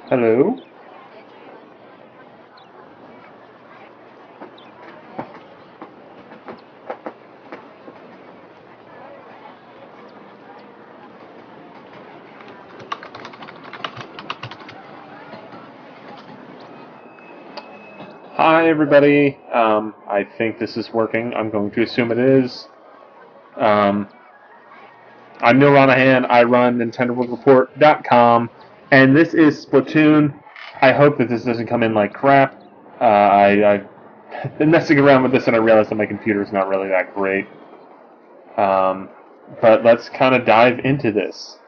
Hello? Hi, everybody. I think this is working. I'm going to assume it is. Um, I'm Neal Ronaghan. I run NintendoWorldReport.com, and this is Splatoon. I hope that this doesn't come in like crap. I've been messing around with this, and I realized that my computer is not really that great. But let's kind of dive into this.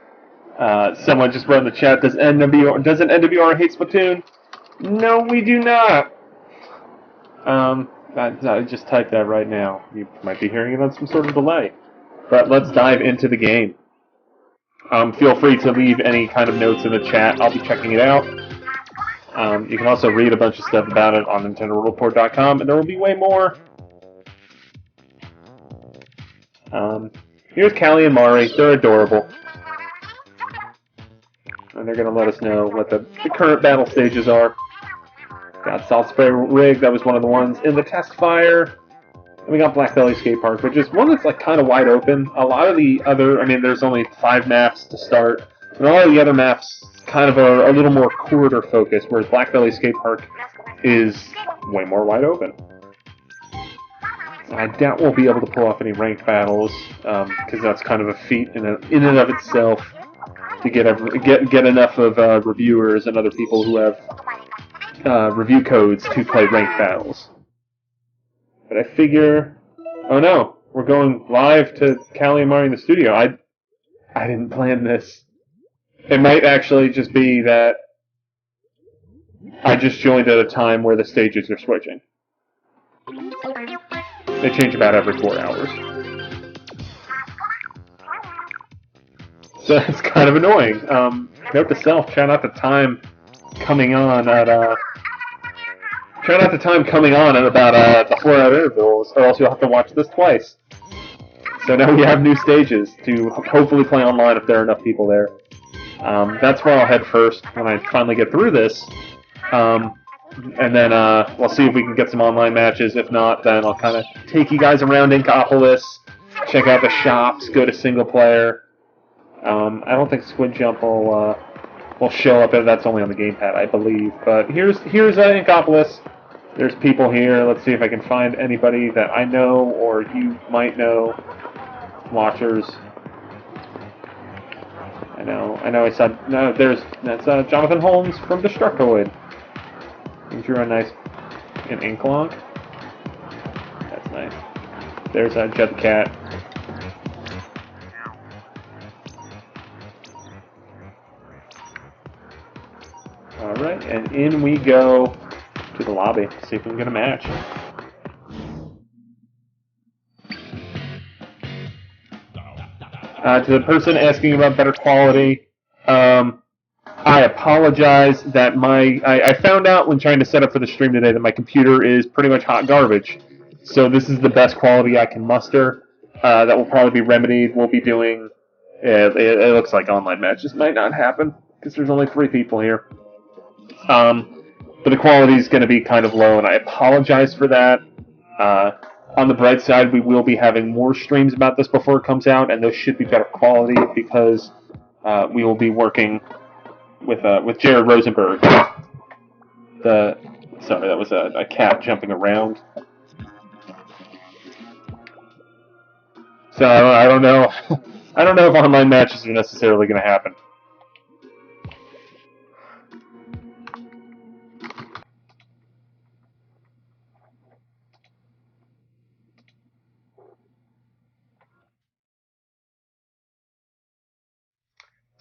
Someone just wrote in the chat, doesn't NWR hate Splatoon? No, we do not. I just typed that right now. You might be hearing it on some sort of delay. But let's dive into the game. Feel free to leave any kind of notes in the chat. I'll be checking it out. You can also read a bunch of stuff about it on NintendoWorldReport.com, and there will be way more. Here's Callie and Mari. They're adorable. And they're going to let us know what the current battle stages are. Got Salt Spray Rig, that was one of the ones in the test fire. And we got Black Belly Skate Park, which is one that's like kind of wide open. A lot of the other, there's only 5 maps to start, and a lot of the other maps kind of are a little more corridor focused, whereas Black Belly Skate Park is way more wide open. I doubt we'll be able to pull off any ranked battles, because that's kind of a feat in and of itself to get enough of reviewers and other people who have review codes to play ranked battles. But I figure, oh no, we're going live to Callie and Mari in the studio. I didn't plan this. It might actually just be that I just joined at a time where the stages are switching. They change about every 4 hours. So that's kind of annoying. Note to self, try not to time coming on at about the 4-hour intervals, or else you'll have to watch this twice. So now we have new stages to hopefully play online if there are enough people there. That's where I'll head first when I finally get through this. And then we'll see if we can get some online matches. If not, then I'll kind of take you guys around Inkopolis, check out the shops, go to single player. I don't think Squid Jump will show up if that's only on the gamepad, I believe. But here's Inkopolis. There's people here. Let's see if I can find anybody that I know or you might know. Watchers. I know. I saw. No, that's Jonathan Holmes from Destructoid. He drew a nice an ink log. That's nice. There's Jed the Cat. Alright, and in we go to the lobby to see if we can get a match. To the person asking about better quality, I apologize that I found out when trying to set up for the stream today that my computer is pretty much hot garbage. So this is the best quality I can muster. That will probably be remedied. We'll be doing, it looks like online matches might not happen because there's only 3 people here. But the quality is going to be kind of low, and I apologize for that. On the bright side, we will be having more streams about this before it comes out, and those should be better quality because we will be working with Jared Rosenberg. Sorry, that was a cat jumping around. So I don't know. I don't know if online matches are necessarily going to happen.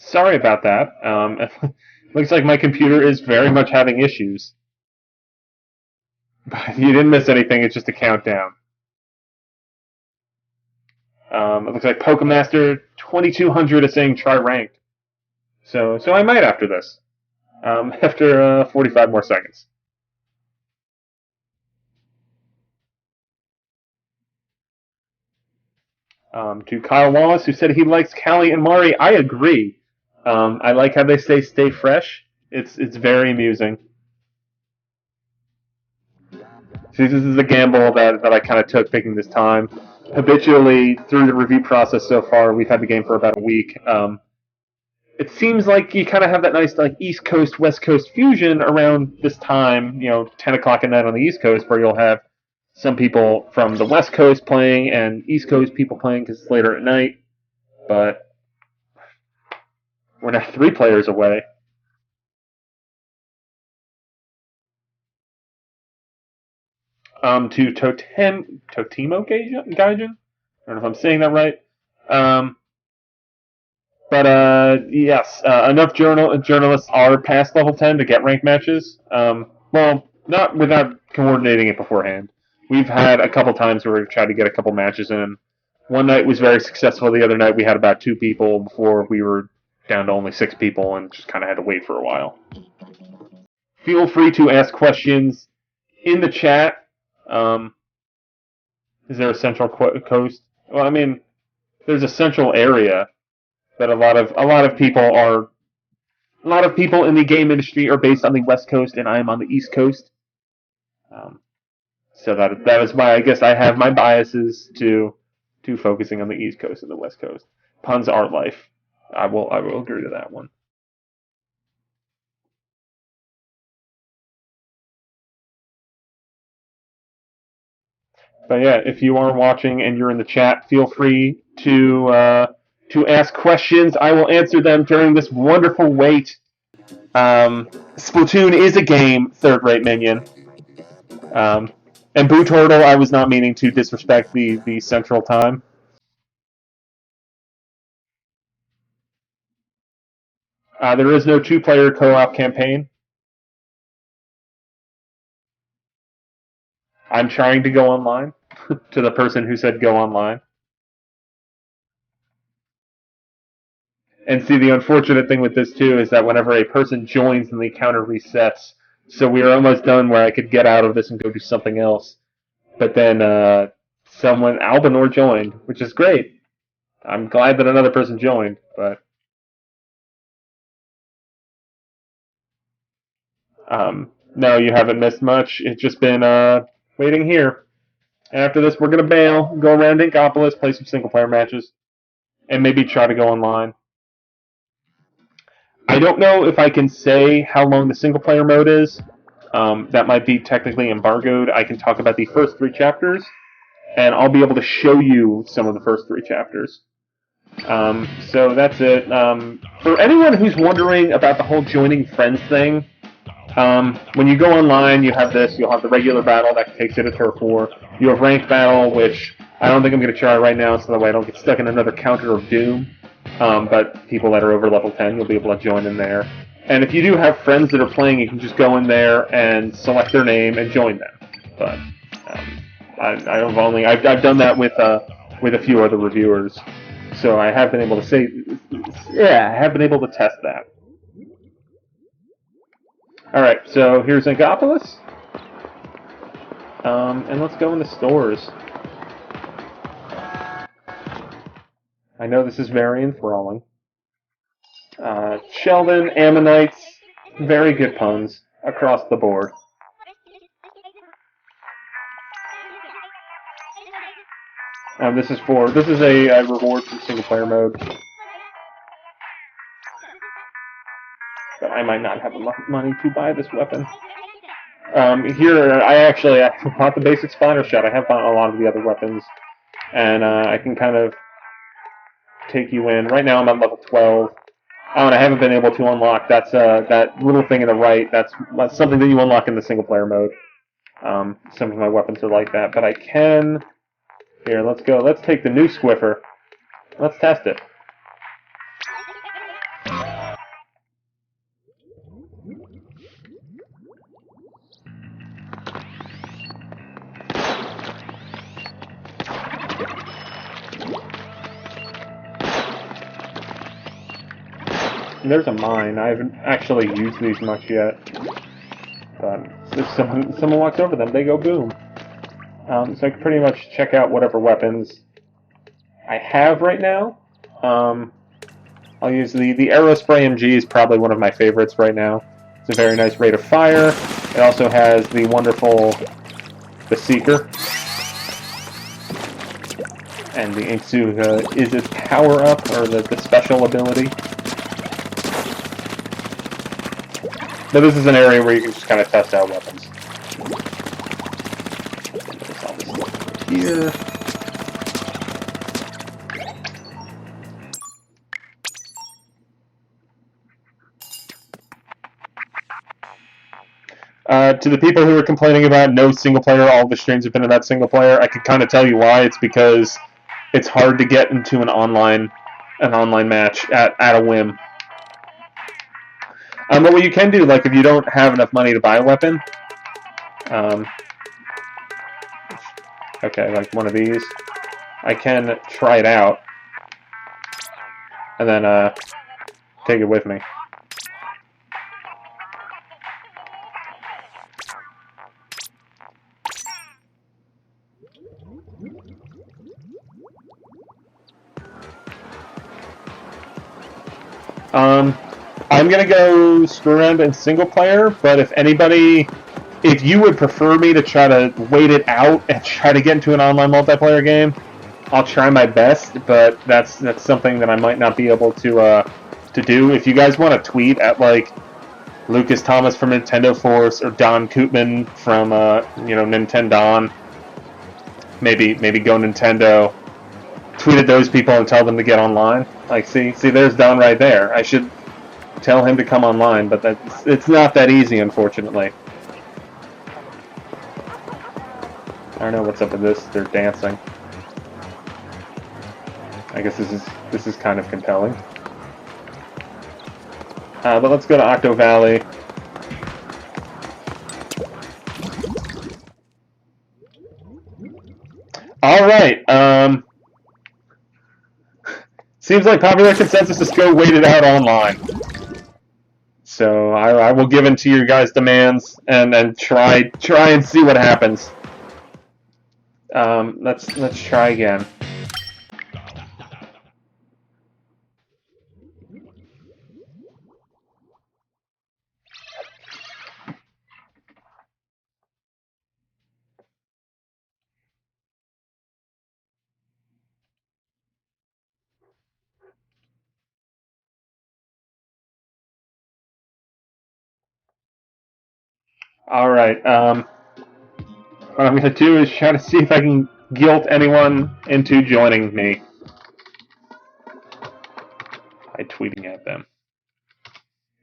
Sorry about that. Looks like my computer is very much having issues. But you didn't miss anything, it's just a countdown. It looks like Pokemaster 2200 is saying try ranked. So I might after this. After 45 more seconds. To Kyle Wallace, who said he likes Callie and Mari, I agree. I like how they stay fresh. It's very amusing. See, this is the gamble that I kind of took picking this time. Habitually, through the review process so far, we've had the game for about a week. It seems like you kind of have that nice like East Coast West Coast fusion around this time. 10 o'clock at night on the East Coast, where you'll have some people from the West Coast playing and East Coast people playing because it's later at night. But we're now 3 players away. To Totemo Gaijin? I don't know if I'm saying that right. But yes, enough journalists are past level 10 to get ranked matches. Well, not without coordinating it beforehand. We've had a couple times where we've tried to get a couple matches in. One night was very successful. The other night we had about 2 people before we were down to only 6 people and just kind of had to wait for a while. Feel free to ask questions in the chat. Is there a central coast? Well, I mean, there's a central area that a lot of people in the game industry are based on the West Coast, and I am on the East Coast. So that is why I guess I have my biases to focusing on the East Coast and the West Coast. Puns are life. I will agree to that one. But yeah, if you are watching and you're in the chat, feel free to ask questions. I will answer them during this wonderful wait. Splatoon is a game, third-rate minion. And Boo Turtle, I was not meaning to disrespect the central time. There is no 2-player co-op campaign. I'm trying to go online to the person who said go online. And see, the unfortunate thing with this too is that whenever a person joins, then the counter resets. So we are almost done where I could get out of this and go do something else. But then Albinor joined, which is great. I'm glad that another person joined, but no, you haven't missed much. It's just been waiting here. After this, we're gonna bail, go around Inkopolis, play some single-player matches, and maybe try to go online. I don't know if I can say how long the single-player mode is. That might be technically embargoed. I can talk about the first 3 chapters, and I'll be able to show you some of the first 3 chapters. So that's it. For anyone who's wondering about the whole joining friends thing, when you go online, you have this. You'll have the regular battle that takes you to Turf War. You have ranked battle, which I don't think I'm going to try right now, so that way I don't get stuck in another counter of doom. But people that are over level 10, you'll be able to join in there. And if you do have friends that are playing, you can just go in there and select their name and join them. But I've done that with a few other reviewers, so I have been able to I have been able to test that. All right, so here's Inkopolis, and let's go in the stores. I know this is very enthralling. Sheldon, Ammonites, very good puns across the board. This is a reward for single player mode. But I might not have enough money to buy this weapon. Here, I bought the basic splatter shot. I have bought a lot of the other weapons, and I can kind of take you in. Right now I'm at level 12. And I haven't been able to unlock that little thing in the right. That's something that you unlock in the single player mode. Some of my weapons are like that, but I can. Here, let's go. Let's take the new Squiffer. Let's test it. And there's a mine. I haven't actually used these much yet. But if someone walks over them, they go boom. So I can pretty much check out whatever weapons I have right now. I'll use the Aerospray MG is probably one of my favorites right now. It's a very nice rate of fire. It also has the wonderful the Seeker. And the Inksuga is its power-up, or the special ability. But this is an area where you can just kind of test out weapons. Here. To the people who are complaining about no single player, all the streams have been about single player, I can kind of tell you why. It's because it's hard to get into an online match at a whim. But what you can do, like if you don't have enough money to buy a weapon, okay, like one of these, I can try it out and then take it with me. I'm gonna go screw around in single player, but if you would prefer me to try to wait it out and try to get into an online multiplayer game, I'll try my best, but that's something that I might not be able to do. If you guys want to tweet at like Lucas Thomas from Nintendo Force or Don Koopman from Nintendon, maybe Go Nintendo, tweet at those people and tell them to get online. Like, see, there's Don right there. I should tell him to come online, but it's not that easy, unfortunately. I don't know what's up with this. They're dancing. I guess this is kind of compelling. But let's go to Octo Valley. All right. Seems like popular consensus is go wait it out online. So I will give in to your guys' demands and try and see what happens. Let's try again. All right. What I'm going to do is try to see if I can guilt anyone into joining me by tweeting at them.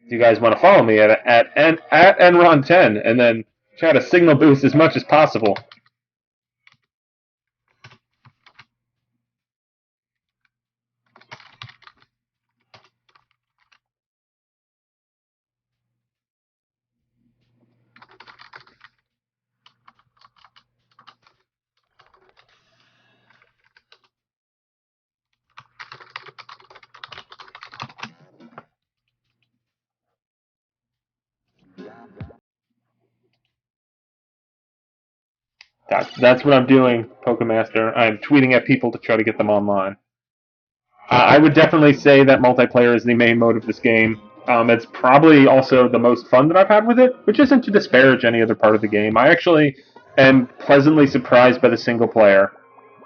If you guys want to follow me at nron10 and then try to signal boost as much as possible. That's what I'm doing, Pokemaster. I'm tweeting at people to try to get them online. I would definitely say that multiplayer is the main mode of this game. It's probably also the most fun that I've had with it, which isn't to disparage any other part of the game. I actually am pleasantly surprised by the single player.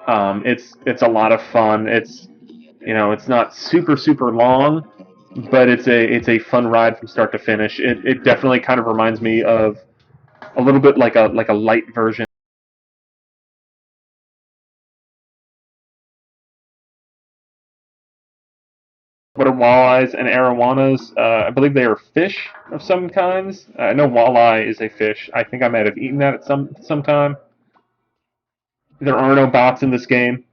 It's a lot of fun. It's not super long, but it's a fun ride from start to finish. It definitely kind of reminds me of a little bit like a light version. What are walleyes and arowanas? I believe they are fish of some kinds. I know walleye is a fish. I think I might have eaten that at some time. There are no bots in this game.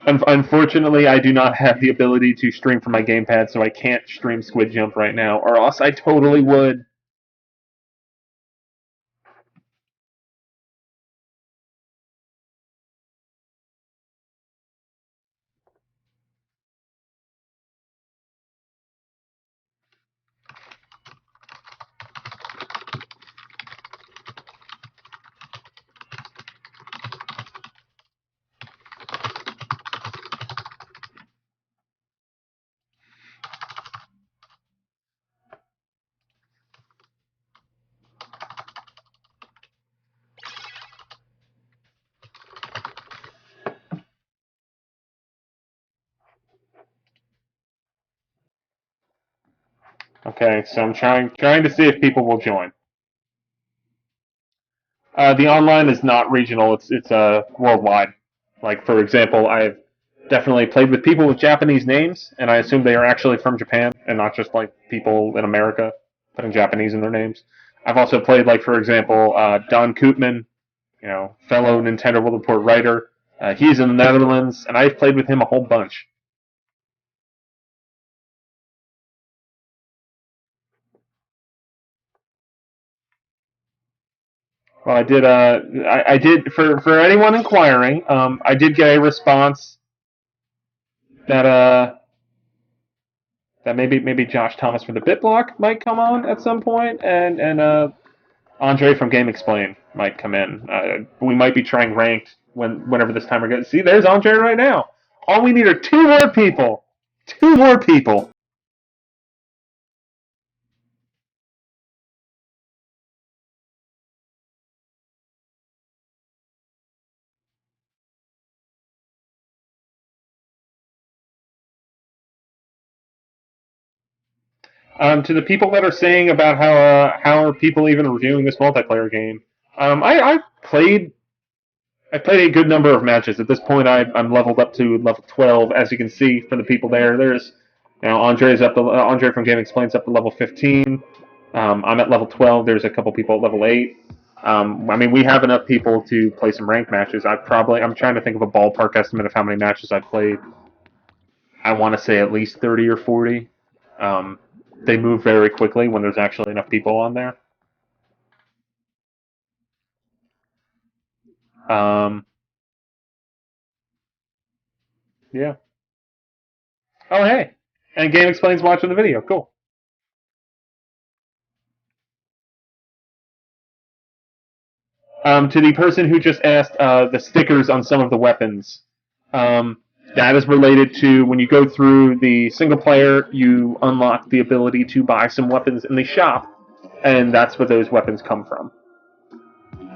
Unfortunately, I do not have the ability to stream from my gamepad, so I can't stream Squid Jump right now, or else I totally would. Okay, so I'm trying to see if people will join. The online is not regional; it's worldwide. Like for example, I've definitely played with people with Japanese names, and I assume they are actually from Japan and not just like people in America putting Japanese in their names. I've also played like for example Don Koopman, fellow Nintendo World Report writer. He's in the Netherlands, and I've played with him a whole bunch. Well, I did. I did for anyone inquiring. I did get a response that that maybe Josh Thomas from the BitBlock might come on at some point, and Andre from Game Explain might come in. We might be trying ranked whenever this timer gets. See, there's Andre right now. All we need are two more people. Two more people. To the people that are saying about how are people even reviewing this multiplayer game, I played a good number of matches. At this point, I'm leveled up to level 12. As you can see from the people there, there's Andre from Game Explains up to level 15. I'm at level 12. There's a couple people at level 8. I mean, we have enough people to play some ranked matches. I'm trying to think of a ballpark estimate of how many matches I've played. I want to say at least 30 or 40. Um, they move very quickly when there's actually enough people on there. Um, yeah. Oh, hey. And Game Explains watching the video. Cool. To the person who just asked the stickers on some of the weapons, um, that is related to when you go through the single player, you unlock the ability to buy some weapons in the shop, and that's where those weapons come from.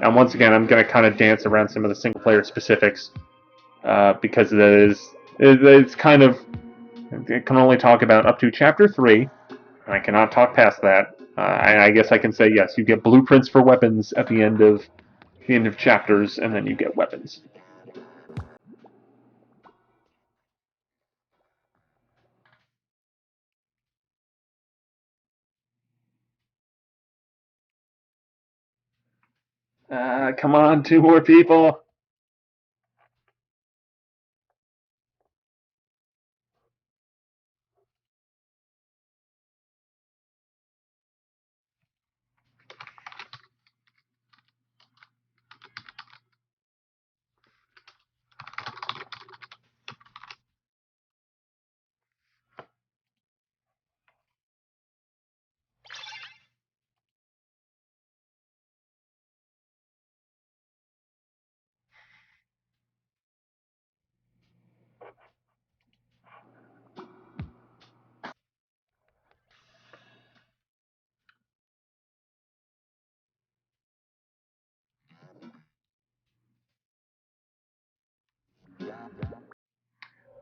And once again, I'm going to kind of dance around some of the single player specifics because it's kind of I can only talk about up to chapter 3, and I cannot talk past that. I guess I can say yes. You get blueprints for weapons at the end of chapters, and then you get weapons. Come on, two more people.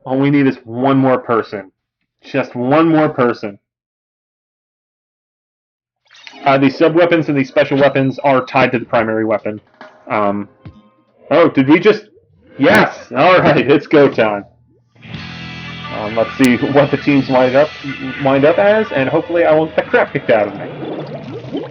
All we need is one more person. Just one more person. The sub weapons and the special weapons are tied to the primary weapon. Um, oh, did we just? Yes. All right, it's go time. Let's see what the teams wind up as, and hopefully I won't get the crap kicked out of me.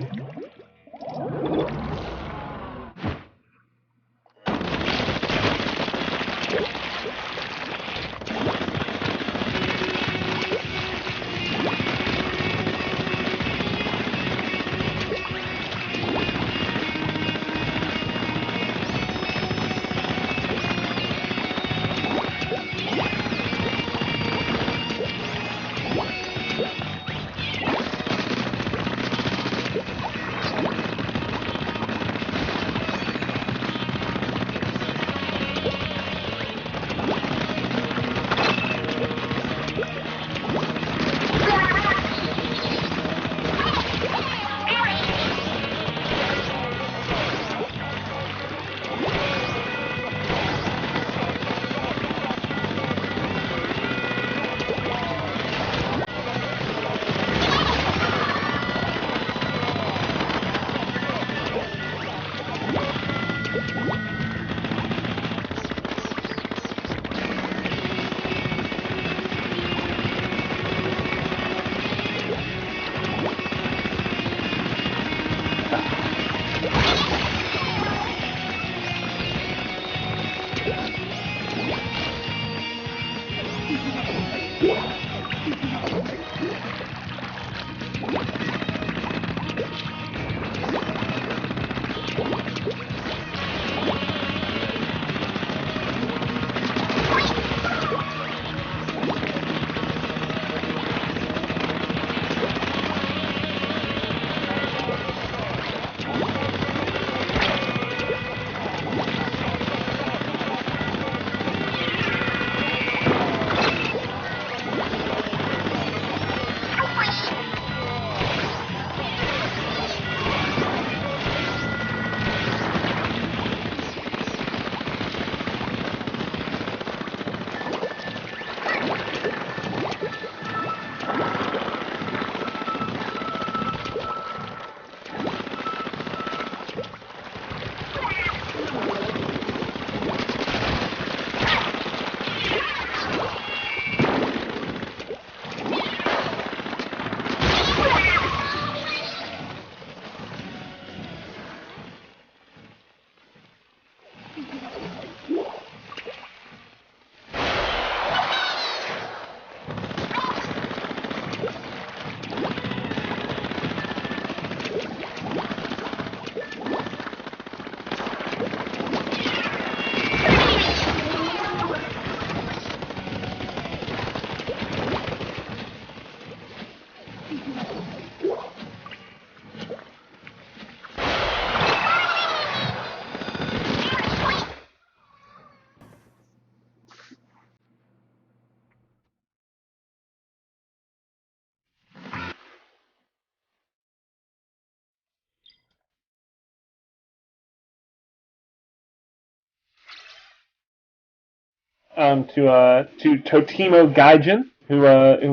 to Totimo Gaijin, who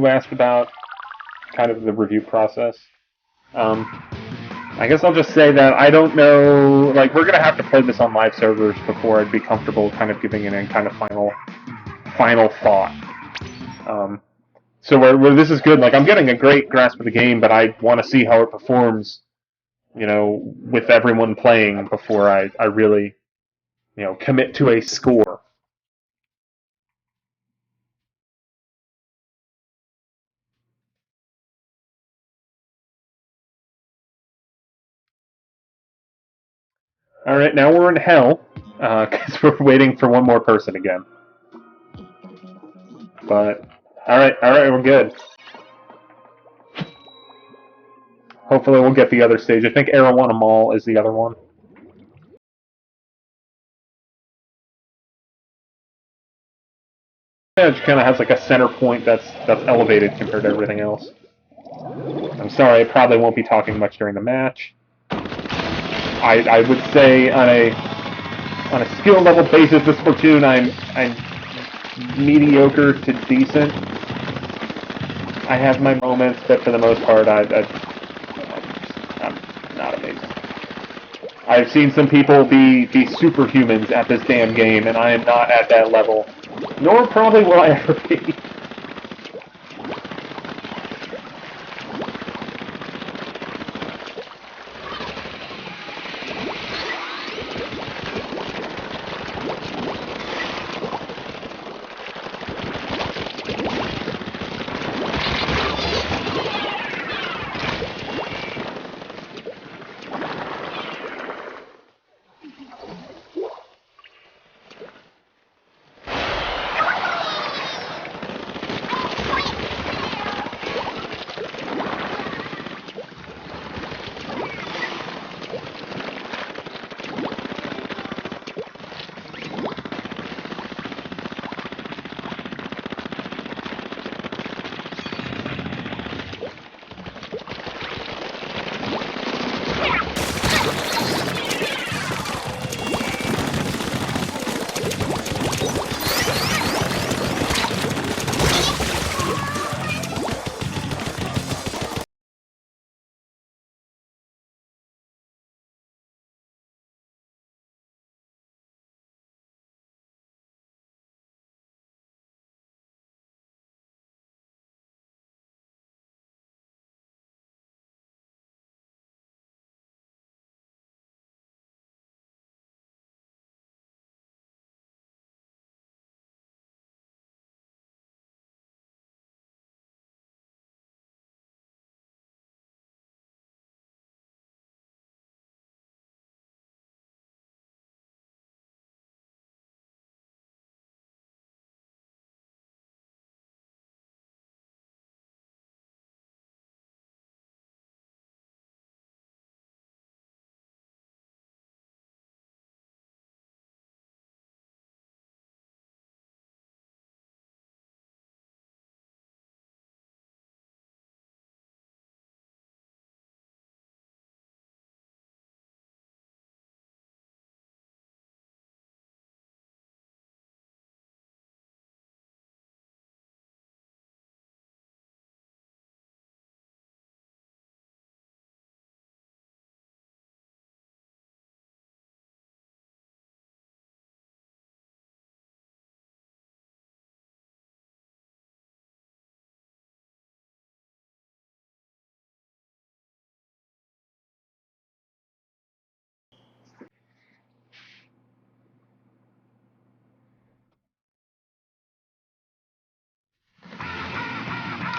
asked about kind of the review process. I guess I'll just say that I don't know. Like, we're gonna have to play this on live servers before I'd be comfortable kind of giving it a kind of final thought. So where this is good, like I'm getting a great grasp of the game, but I want to see how it performs, with everyone playing before I really, commit to a score. All right, now we're in hell because we're waiting for one more person again. But all right, we're good. Hopefully, we'll get the other stage. I think Arowana Mall is the other one. It kind of has like a center point that's elevated compared to everything else. I'm sorry, I probably won't be talking much during the match. I would say on a skill level basis, this Splatoon I'm mediocre to decent. I have my moments, but for the most part, I'm not amazing. I've seen some people be superhumans at this damn game, and I am not at that level. Nor probably will I ever be.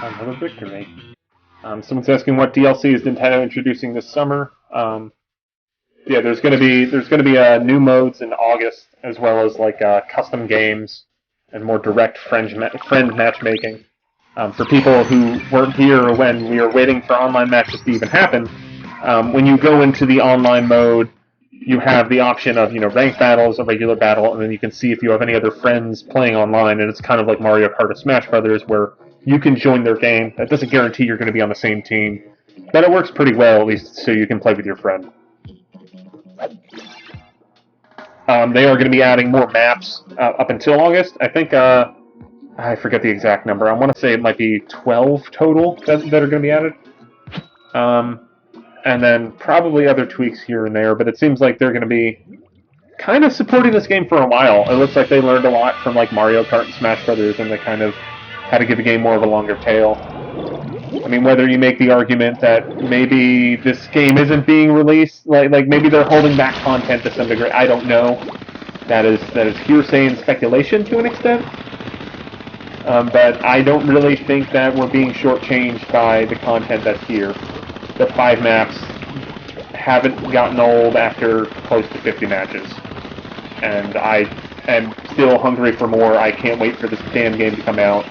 Another victory. Someone's asking what DLC is Nintendo introducing this summer. Yeah, there's gonna be new modes in August, as well as like custom games and more direct friend matchmaking. For people who weren't here when we were waiting for online matches to even happen, when you go into the online mode, you have the option of ranked battles, a regular battle, and then you can see if you have any other friends playing online. And it's kind of like Mario Kart or Smash Brothers, where you can join their game. That doesn't guarantee you're going to be on the same team, but it works pretty well, at least, so you can play with your friend. They are going to be adding more maps up until August. I think I forget the exact number. I want to say it might be 12 total that are going to be added. And then probably other tweaks here and there, but it seems like they're going to be kind of supporting this game for a while. It looks like they learned a lot from like Mario Kart and Smash Brothers, and they kind of had to give the game more of a longer tail. I mean, whether you make the argument that maybe this game isn't being released, like maybe they're holding back content to some degree, I don't know. That is hearsay and speculation to an extent. But I don't really think that we're being shortchanged by the content that's here. The 5 maps haven't gotten old after close to 50 matches. And I am still hungry for more. I can't wait for this damn game to come out.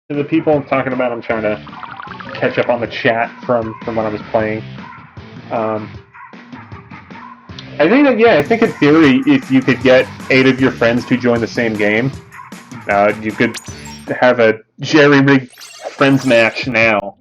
To the people I'm talking about, I'm trying to catch up on the chat from when I was playing. I think that, yeah, I think in theory, if you could get 8 of your friends to join the same game, you could have a jerry-rigged friends match now.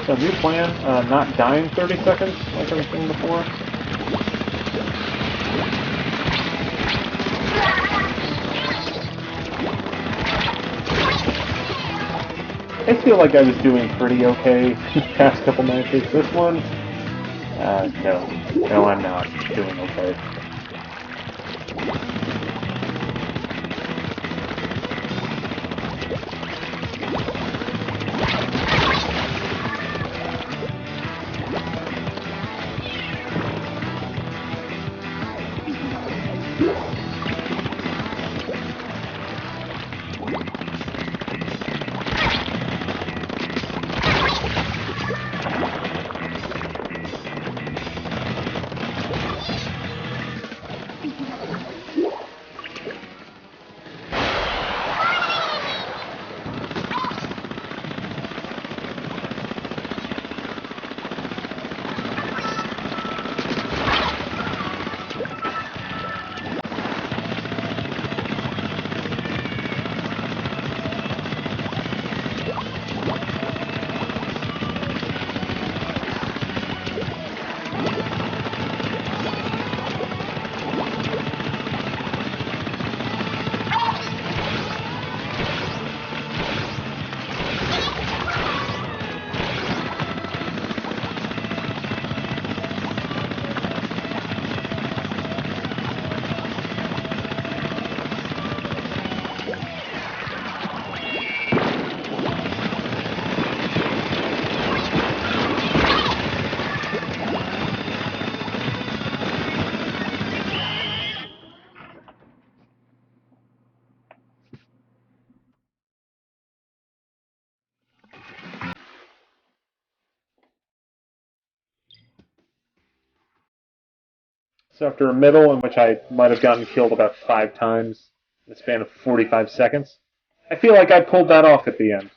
So new plan, not dying 30 seconds like I was doing before. I feel like I was doing pretty okay the past couple matches. This one, no, I'm not doing okay. So after a middle in which I might have gotten killed about 5 times in the span of 45 seconds, I feel like I pulled that off at the end.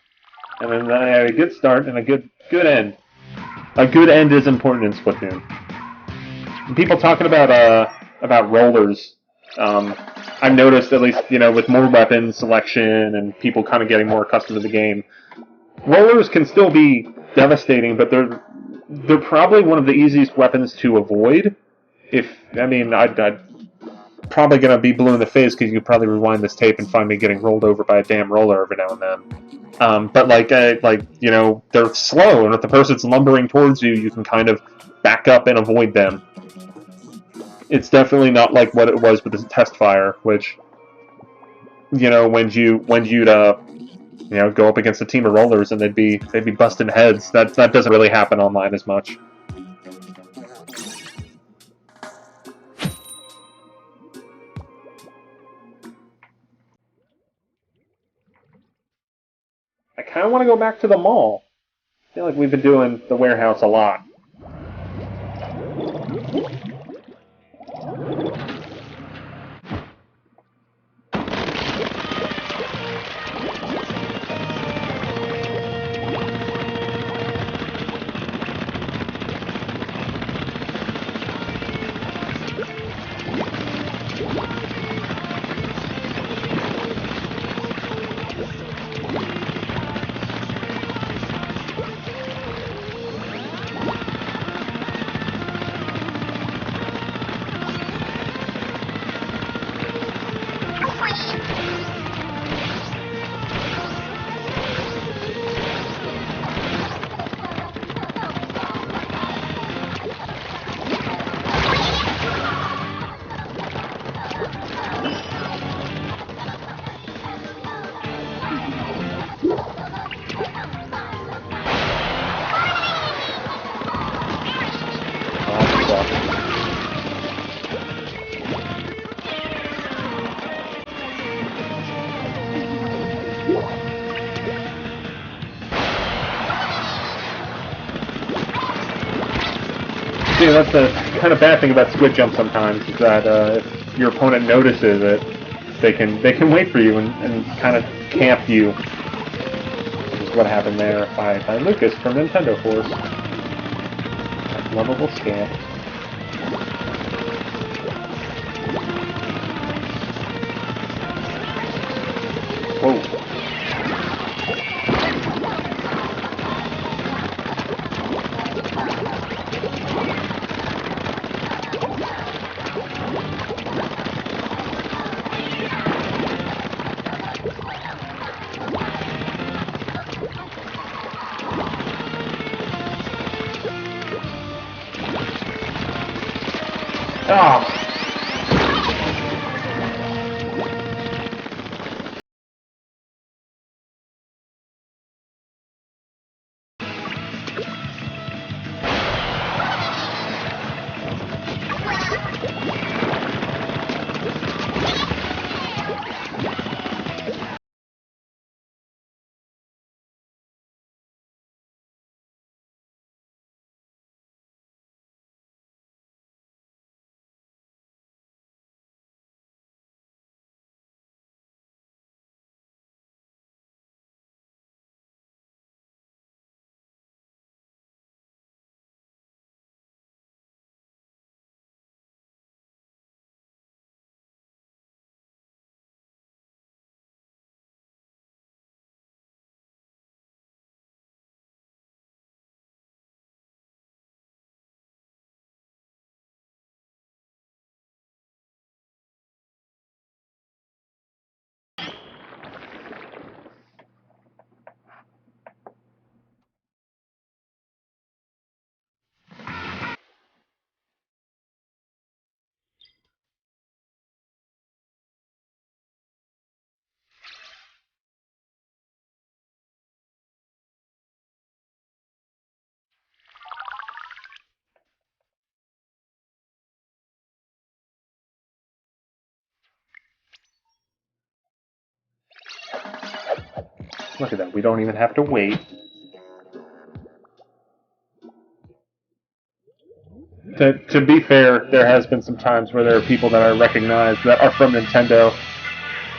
And then I had a good start and a good end. A good end is important in Splatoon. And people talking about rollers, I've noticed, at least, with more weapon selection and people kind of getting more accustomed to the game, rollers can still be devastating, but they're probably one of the easiest weapons to avoid. I'd probably going to be blue in the face because you could probably rewind this tape and find me getting rolled over by a damn roller every now and then. But they're slow, and if the person's lumbering towards you, you can kind of back up and avoid them. It's definitely not like what it was with the test fire, which, when you'd go up against a team of rollers and they'd be busting heads. That doesn't really happen online as much. I kind of want to go back to the mall. I feel like we've been doing the warehouse a lot. See, that's the kind of bad thing about squid jump sometimes, is that if your opponent notices it, they can wait for you and kind of camp you. Which is what happened there by Lucas from Nintendo Force. That lovable scamp. Whoa. Ah! Look at that, we don't even have to wait. To be fair, there has been some times where there are people that I recognize that are from Nintendo,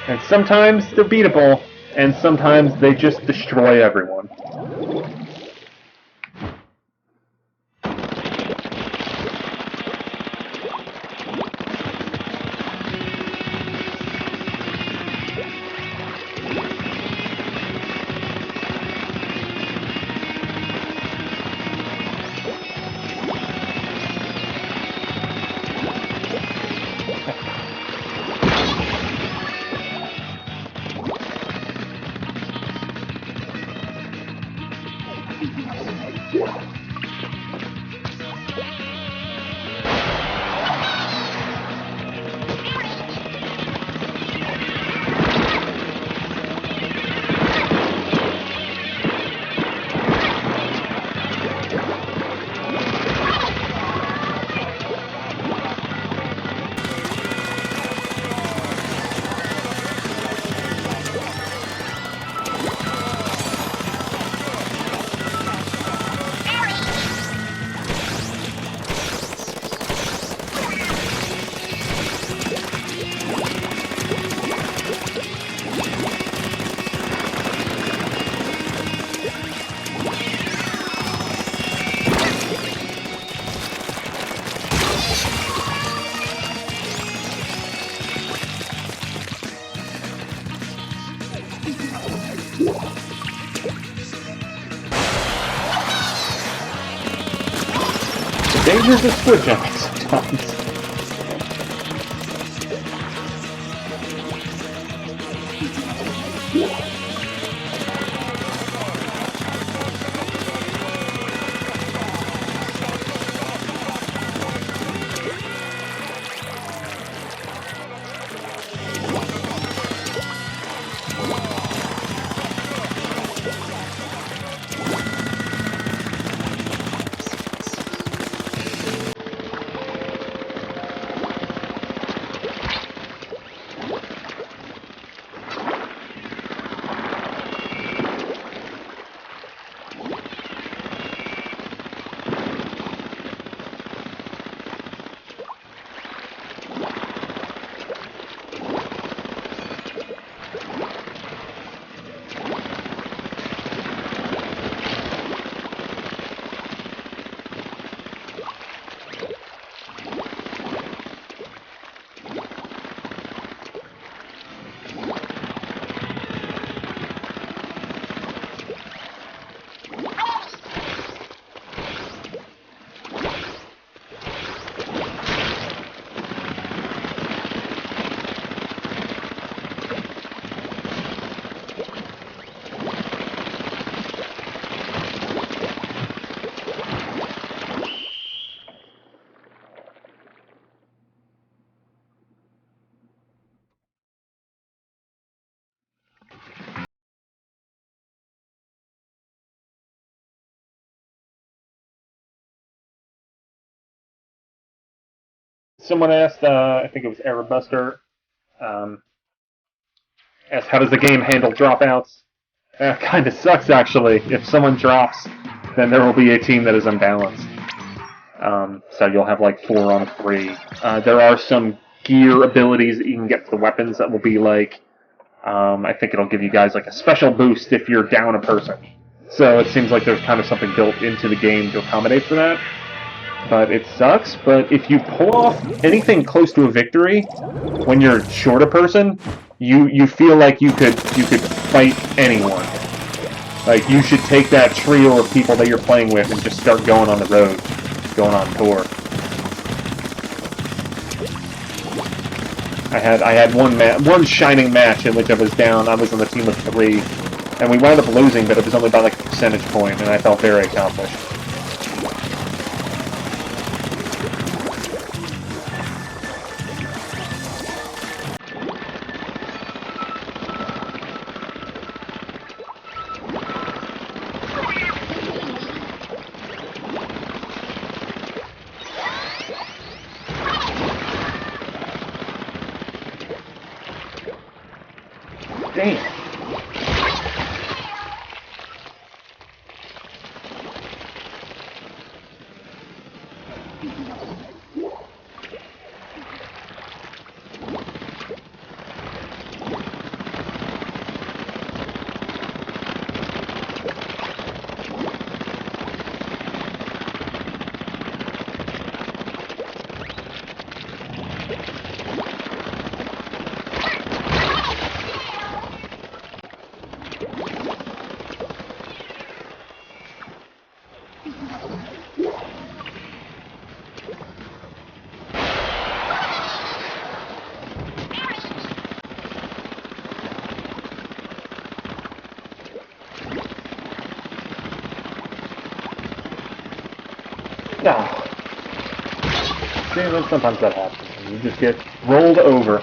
and sometimes they're beatable, and sometimes they just destroy everyone. Dangers of squid jumping sometimes. someone asked, I think it was Airbuster, asked how does the game handle dropouts? Kind of sucks, actually. If someone drops, then there will be a team that is unbalanced. So you'll have like 4 on 3. There are some gear abilities that you can get for the weapons that will be like, I think it'll give you guys like a special boost if you're down a person. So it seems like there's kind of something built into the game to accommodate for that. But it sucks. But if you pull off anything close to a victory, when you're short a person, you feel like you could fight anyone. Like you should take that trio of people that you're playing with and just start going on the road, going on tour. I had one shining match in which I was down. I was on the team of 3, and we wound up losing, but it was only by like a percentage point, and I felt very accomplished. Damn. No. See, sometimes that happens. You just get rolled over.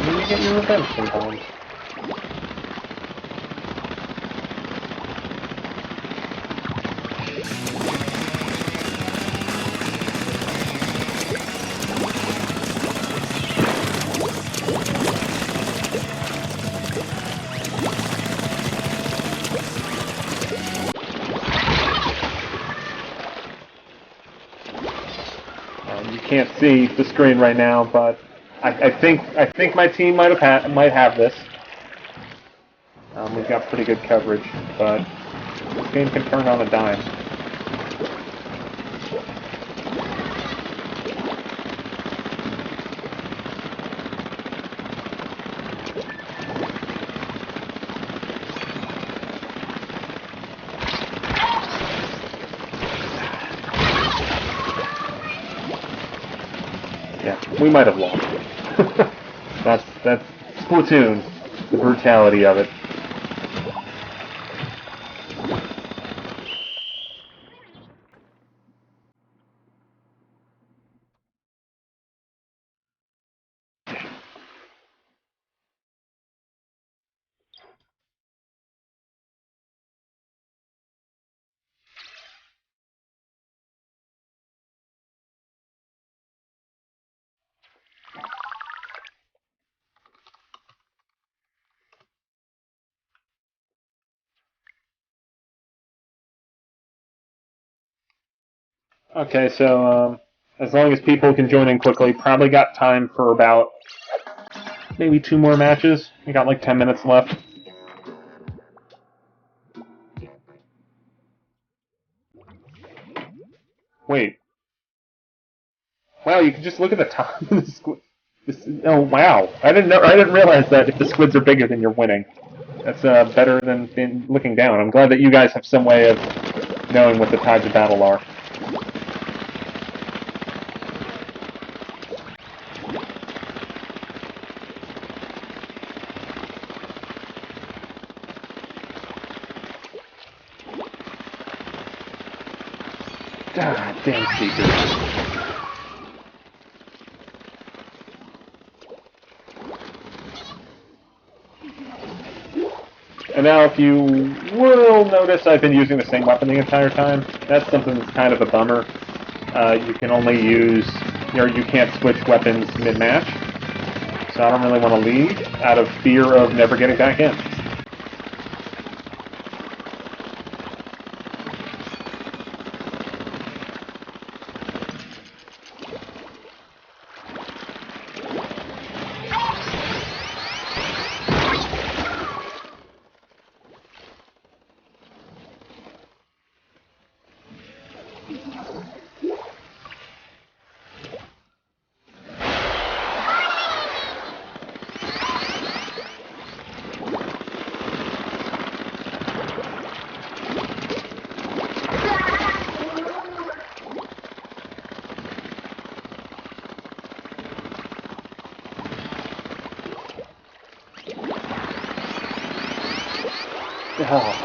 You get your revenge sometimes. You can't see the screen right now, but I think my team might have this. We've got pretty good coverage, but this game can turn on a dime. Yeah, we might have lost. That's Splatoon, the brutality of it. Okay, so as long as people can join in quickly, probably got time for about maybe 2 more matches. We got like 10 minutes left. Wait. Wow, you can just look at the top of the squid. Oh wow! I didn't realize that if the squids are bigger, then you're winning. That's better than looking down. I'm glad that you guys have some way of knowing what the tides of battle are. God damn speakers. now if you will notice, I've been using the same weapon the entire time. That's something that's kind of a bummer. You can only use, or you can't switch weapons mid-match. So I don't really want to lead out of fear of never getting back in. Oh.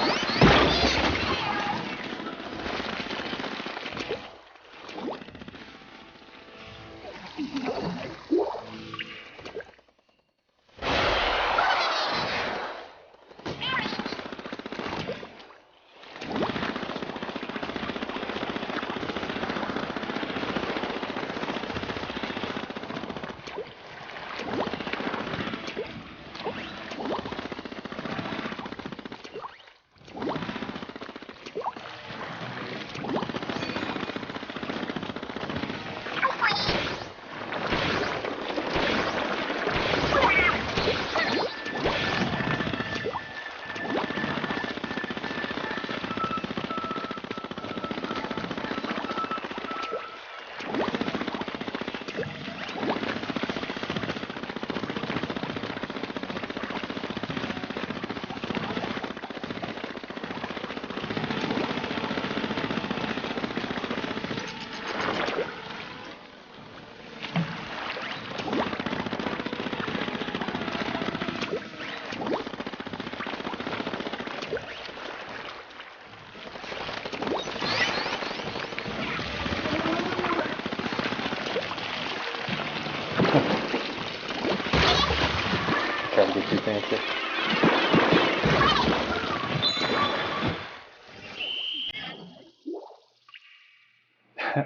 Try to get too fancy.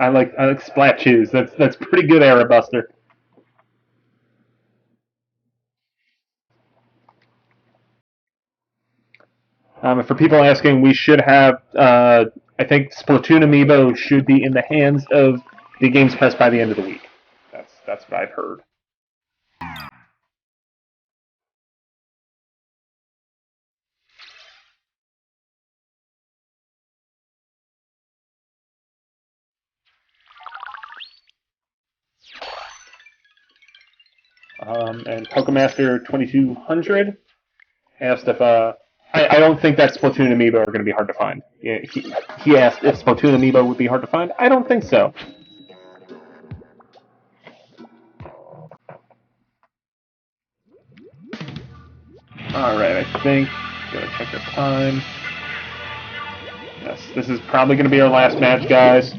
I like splat shoes. That's pretty good, Arrow Buster. For people asking, we should have. I think Splatoon amiibo should be in the hands of the Games Press by the end of the week. That's what I've heard. And Pokemaster 2200 asked if I don't think that Splatoon amiibo are going to be hard to find. Yeah, he asked if Splatoon amiibo would be hard to find. I don't think so. Alright, I think. Gotta check the time. Yes, this is probably going to be our last match, guys.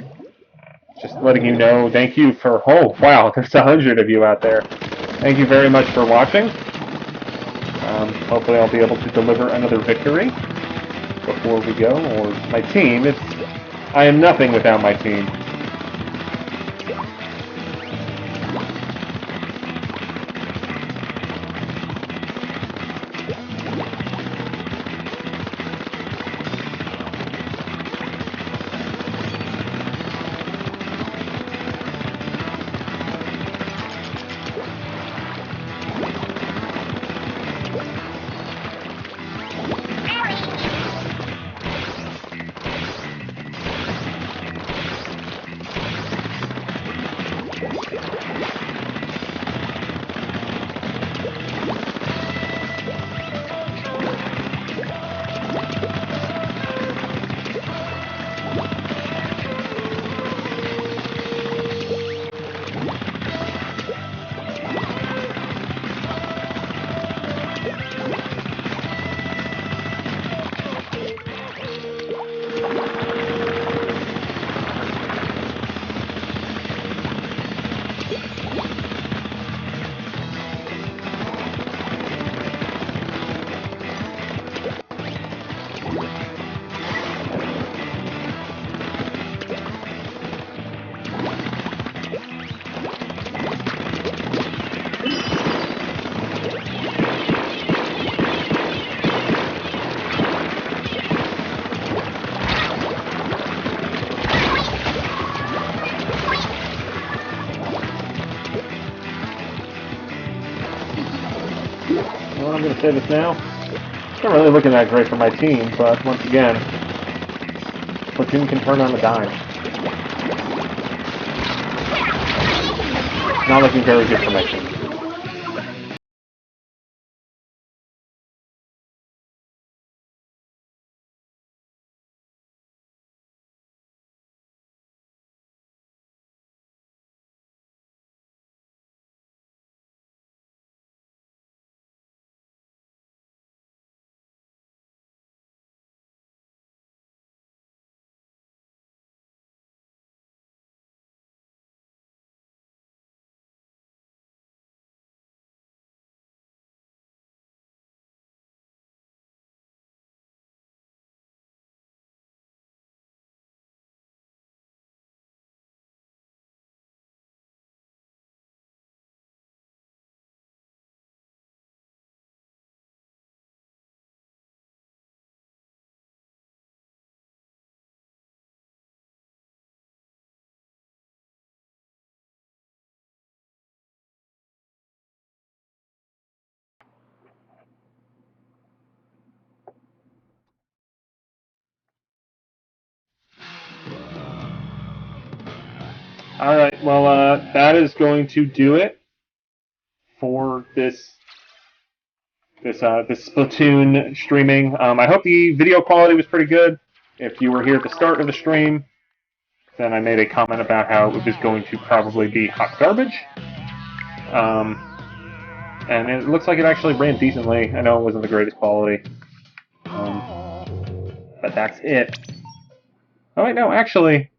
Just letting you know, thank you for... Oh, wow, there's 100 of you out there. Thank you very much for watching. Hopefully I'll be able to deliver another victory before we go, or my team. I am nothing without my team. going to say this now. It's not really looking that great for my team, but once again, Splatoon can turn on a dime. Not looking very good for my team. Alright, well, that is going to do it for this Splatoon streaming. I hope the video quality was pretty good. If you were here at the start of the stream, then I made a comment about how it was going to probably be hot garbage. And it looks like it actually ran decently. I know it wasn't the greatest quality. But that's it. Oh wait, no, actually...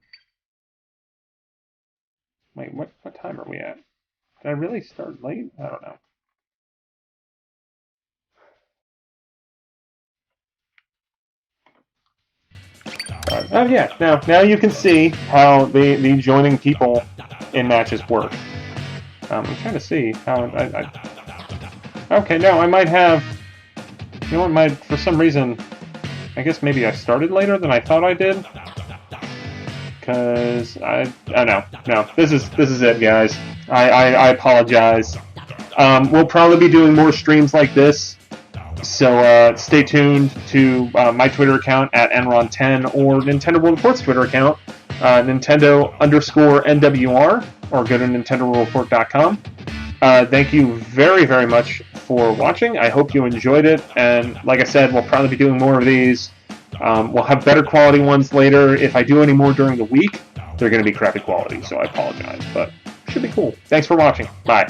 Wait, what time are we at? Did I really start late? I don't know. Oh yeah, now you can see how the joining people in matches work. I'm trying to see how okay, no, I might have... You know what, for some reason... I guess maybe I started later than I thought I did. Because oh no, this is it, guys. I apologize. We'll probably be doing more streams like this, so stay tuned to my Twitter account at nron10 or Nintendo World Report's Twitter account, Nintendo_NWR, or go to NintendoWorldReport.com. Thank you very, very much for watching. I hope you enjoyed it, and like I said, we'll probably be doing more of these. We'll have better quality ones later. If I do any more during the week, they're going to be crappy quality, so I apologize, but should be cool. Thanks for watching. Bye.